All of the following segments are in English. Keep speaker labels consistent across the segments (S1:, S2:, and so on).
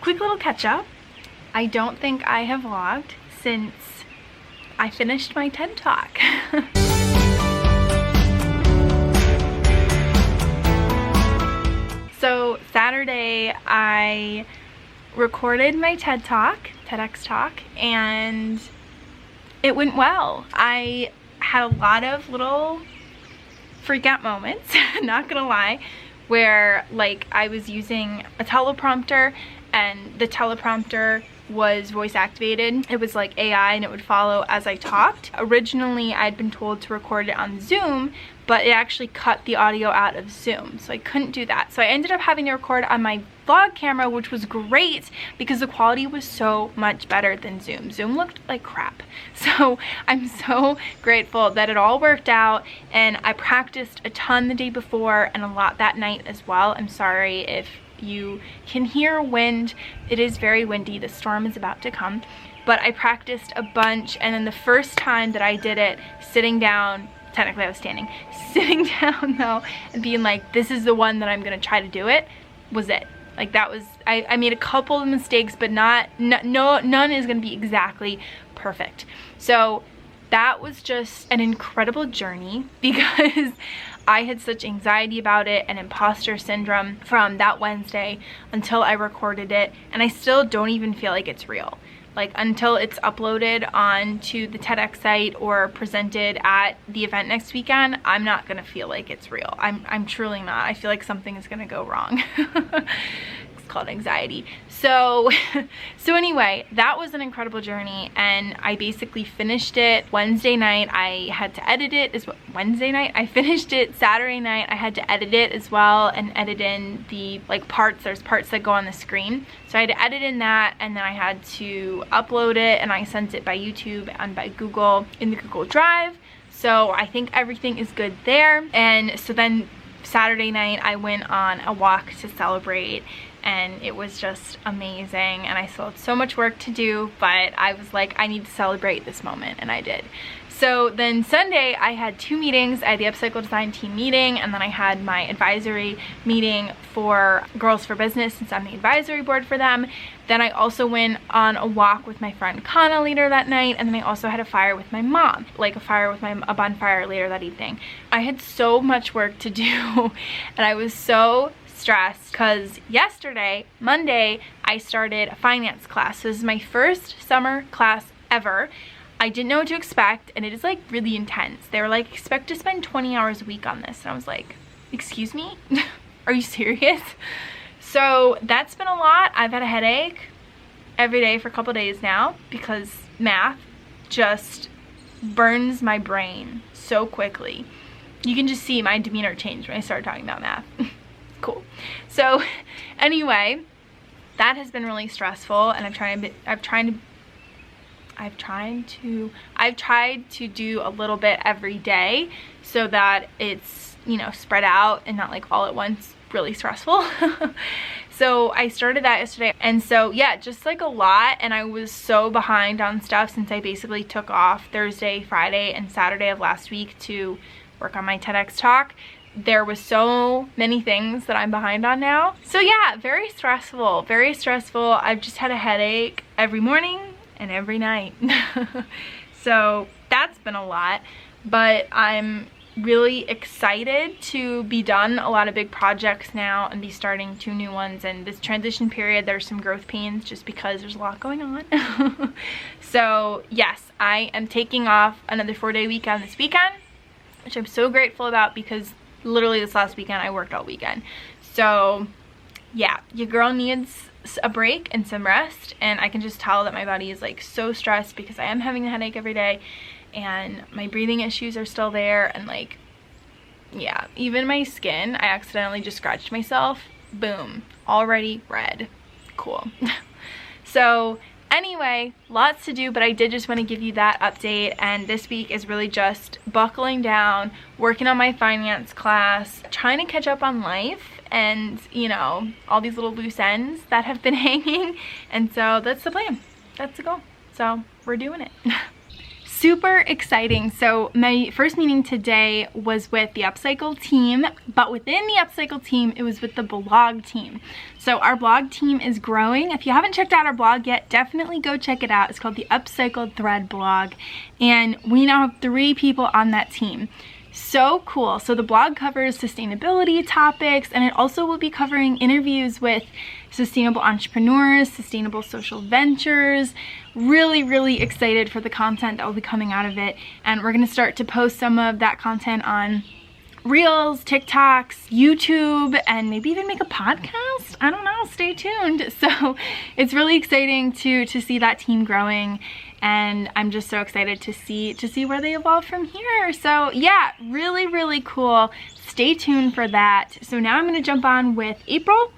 S1: quick little catch up. I don't think I have vlogged since I finished my TED Talk. So Saturday I recorded my TED Talk, TEDx talk, and it went well. I had a lot of little freak out moments, not gonna lie, where like I was using a teleprompter and the teleprompter was voice activated. It was like AI and it would follow as I talked. Originally I'd been told to record it on Zoom, but it actually cut the audio out of Zoom, so I couldn't do that. So I ended up having to record on my vlog camera, which was great because the quality was so much better than Zoom. Zoom looked like crap. So I'm so grateful that it all worked out, and I practiced a ton the day before and a lot that night as well. I'm sorry if you can hear wind. It is very windy. The storm is about to come. But I practiced a bunch, and then the first time that I did it, sitting down, technically I was standing, sitting down though, and being like, this is the one that I'm gonna try to do it, was it. Like that was, I made a couple of mistakes, but none is gonna be exactly perfect. So that was just an incredible journey because I had such anxiety about it and imposter syndrome from that Wednesday until I recorded it, and I still don't even feel like it's real. Like until it's uploaded onto the TEDx site or presented at the event next weekend, I'm not gonna feel like it's real. I'm truly not. I feel like something is gonna go wrong. It's called anxiety. So anyway, that was an incredible journey, and I basically finished it Wednesday night. I had to edit it Wednesday night. I finished it Saturday night. I had to edit it as well and edit in the like parts. There's parts that go on the screen. So I had to edit in that, and then I had to upload it, and I sent it by YouTube and by Google in the Google Drive. So I think everything is good there. And so then Saturday night I went on a walk to celebrate, and it was just amazing, and I still had so much work to do, but I was like, I need to celebrate this moment, and I did. So then Sunday I had two meetings. I had the upcycle design team meeting, and then I had my advisory meeting for Girls for Business, since I'm the advisory board for them. Then I also went on a walk with my friend Kana later that night, and then I also had a fire with my mom, like a bonfire later that evening. I had so much work to do, and I was so stressed because yesterday, Monday, I started a finance class. So this is my first summer class ever. I didn't know what to expect, and it is like really intense. They were like, expect to spend 20 hours a week on this. And I was like, excuse me? Are you serious? So that's been a lot. I've had a headache every day for a couple days now because math just burns my brain so quickly. You can just see my demeanor change when I start talking about math. Cool. So anyway, that has been really stressful, and I've tried to do a little bit every day so that it's, you know, spread out and not like all at once really stressful. So I started that yesterday, and so yeah, just like a lot, and I was so behind on stuff since I basically took off Thursday, Friday, and Saturday of last week to work on my TEDx talk. There was so many things that I'm behind on now. So yeah, very stressful, very stressful. I've just had a headache every morning and every night. So that's been a lot, but I'm really excited to be done a lot of big projects now and be starting 2 new ones. And this transition period, there's some growth pains just because there's a lot going on. So yes, I am taking off another 4-day weekend this weekend, which I'm so grateful about because literally this last weekend I worked all weekend. So yeah, your girl needs a break and some rest, and I can just tell that my body is like so stressed because I am having a headache every day, and my breathing issues are still there, and like, yeah, even my skin, I accidentally just scratched myself, boom, already red. Cool. So anyway, lots to do, but I did just want to give you that update, and this week is really just buckling down, working on my finance class, trying to catch up on life, and you know, all these little loose ends that have been hanging. And so that's the plan, that's the goal, so we're doing it. super exciting. So my first meeting today was with the Upcycle team, but within the Upcycle team, it was with the blog team. So our blog team is growing. If you haven't checked out our blog yet, definitely go check it out. It's called the Upcycled Thread blog, and we now have 3 people on that team. So cool. So the blog covers sustainability topics, and it also will be covering interviews with sustainable entrepreneurs, sustainable social ventures. Really excited for the content that will be coming out of it. And we're going to start to post some of that content on Reels, TikToks, YouTube, and maybe even make a podcast. I don't know, stay tuned. So it's really exciting to see that team growing, and I'm just so excited to see where they evolve from here. So yeah, really cool. Stay tuned for that. So now I'm gonna jump on with April.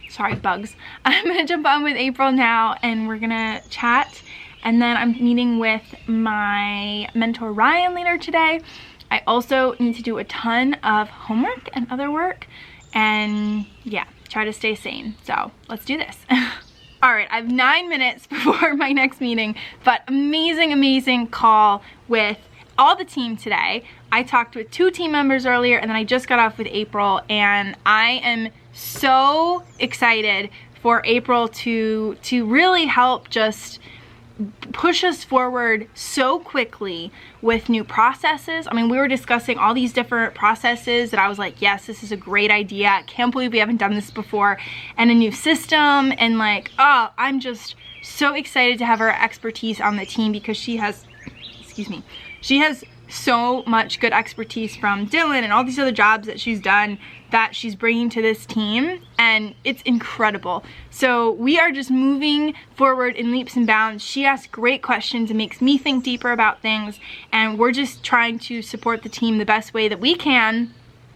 S1: Sorry, bugs. I'm gonna jump on with April now, and we're gonna chat. And then I'm meeting with my mentor Ryan later today. I also need to do a ton of homework and other work, and yeah, try to stay sane. So let's do this. All right, I have 9 minutes before my next meeting, but amazing call with all the team today. I talked with 2 team members earlier, and then I just got off with April, and I am so excited for April to really help just push us forward so quickly with new processes. I mean, we were discussing all these different processes that I was like, yes, this is a great idea. I can't believe we haven't done this before. And a new system, and like, oh, I'm just so excited to have her expertise on the team, because she has, excuse me, she has so much good expertise from Dylan and all these other jobs that she's done that she's bringing to this team, and it's incredible. So we are just moving forward in leaps and bounds. She asks great questions and makes me think deeper about things, and we're just trying to support the team the best way that we can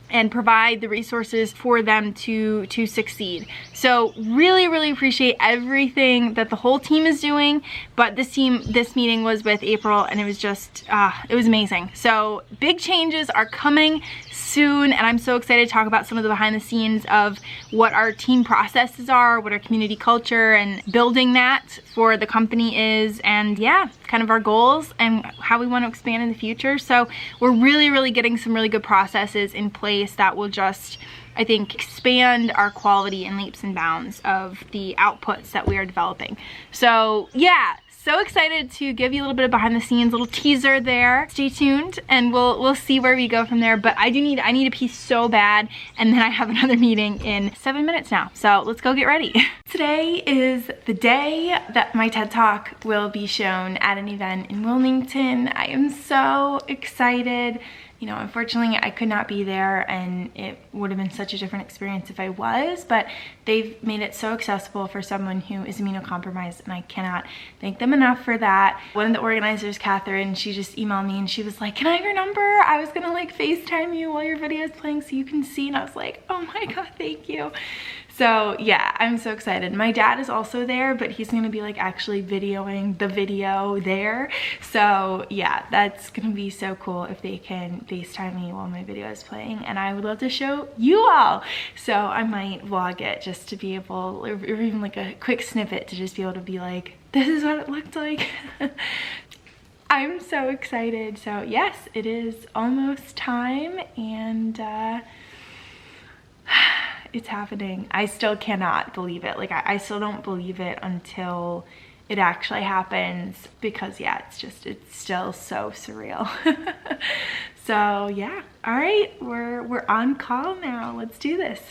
S1: and provide the resources for them to succeed. So really appreciate everything that the whole team is doing. But this meeting was with April, and it was just, it was amazing. So big changes are coming soon, and I'm so excited to talk about some of the behind the scenes of what our team processes are, what our community culture and building that for the company is, and yeah, kind of our goals and how we want to expand in the future. So we're really getting some really good processes in place that will just, I think, expand our quality in leaps and bounds of the outputs that we are developing. So yeah, so excited to give you a little bit of behind the scenes, little teaser there. Stay tuned, and we'll see where we go from there. But I need a pee so bad, and then I have another meeting in 7 minutes now. So let's go get ready. Today is the day that my TED Talk will be shown at an event in Wilmington. I am so excited. You know, unfortunately I could not be there, and it would have been such a different experience if I was, but they've made it so accessible for someone who is immunocompromised, and I cannot thank them enough for that. One of the organizers, Catherine, she just emailed me and she was like, can I have your number? I was gonna like FaceTime you while your video is playing so you can see, and I was like, oh my god, thank you. So yeah, I'm so excited. My dad is also there, but he's gonna be like actually videoing the video there. So yeah, that's gonna be so cool if they can FaceTime me while my video is playing, and I would love to show you all. So I might vlog it just to be able, or even like a quick snippet to just be able to be like, this is what it looked like. I'm so excited. So yes, it is almost time, and it's happening. I still cannot believe it. Like I still don't believe it until it actually happens, because yeah, it's still so surreal. So yeah, all right, we're on call now. Let's do this.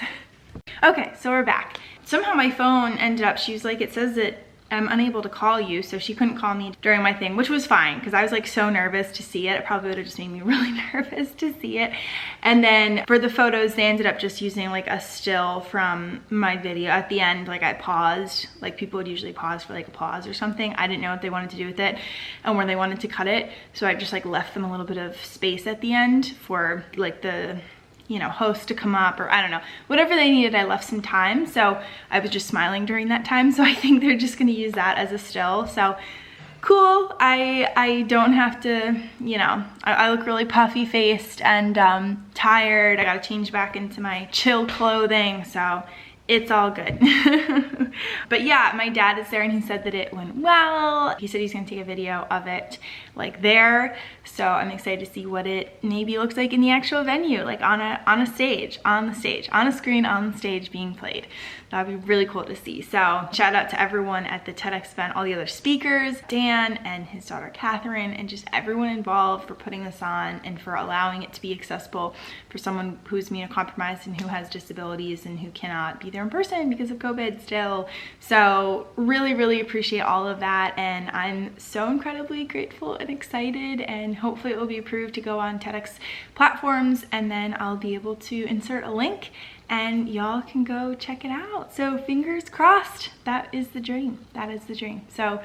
S1: Okay, so we're back. Somehow my phone ended up, she was like, it says that I'm unable to call you, so she couldn't call me during my thing, which was fine, because I was like so nervous to see it. It probably would have just made me really nervous to see it. And then for the photos, they ended up just using like a still from my video at the end. Like I paused, like people would usually pause for like a pause or something. I didn't know what they wanted to do with it and where they wanted to cut it, so I just like left them a little bit of space at the end for like the, you know, host to come up, or I don't know, whatever they needed. I left some time, so I was just smiling during that time, so I think they're just gonna use that as a still. So cool. I don't have to, you know, I look really puffy faced and tired. I gotta change back into my chill clothing, so it's all good. But yeah, my dad is there and he said that it went well. He said he's gonna take a video of it like there. So I'm excited to see what it maybe looks like in the actual venue, like on a stage, on the stage, on a screen, on the stage being played. That would be really cool to see. So shout out to everyone at the TEDx event, all the other speakers, Dan and his daughter Catherine, and just everyone involved for putting this on and for allowing it to be accessible for someone who's immunocompromised and who has disabilities and who cannot be there in person because of COVID still. So really, really appreciate all of that, and I'm so incredibly grateful and excited, and hopefully it will be approved to go on TEDx platforms, and then I'll be able to insert a link and y'all can go check it out. So fingers crossed. That is the dream. That is the dream. So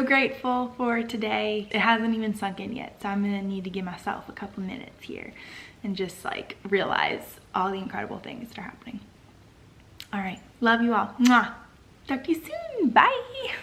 S1: grateful for today. It hasn't even sunk in yet, so I'm gonna need to give myself a couple minutes here and just like realize all the incredible things that are happening. All right, love you all. Mwah. Talk to you soon. Bye.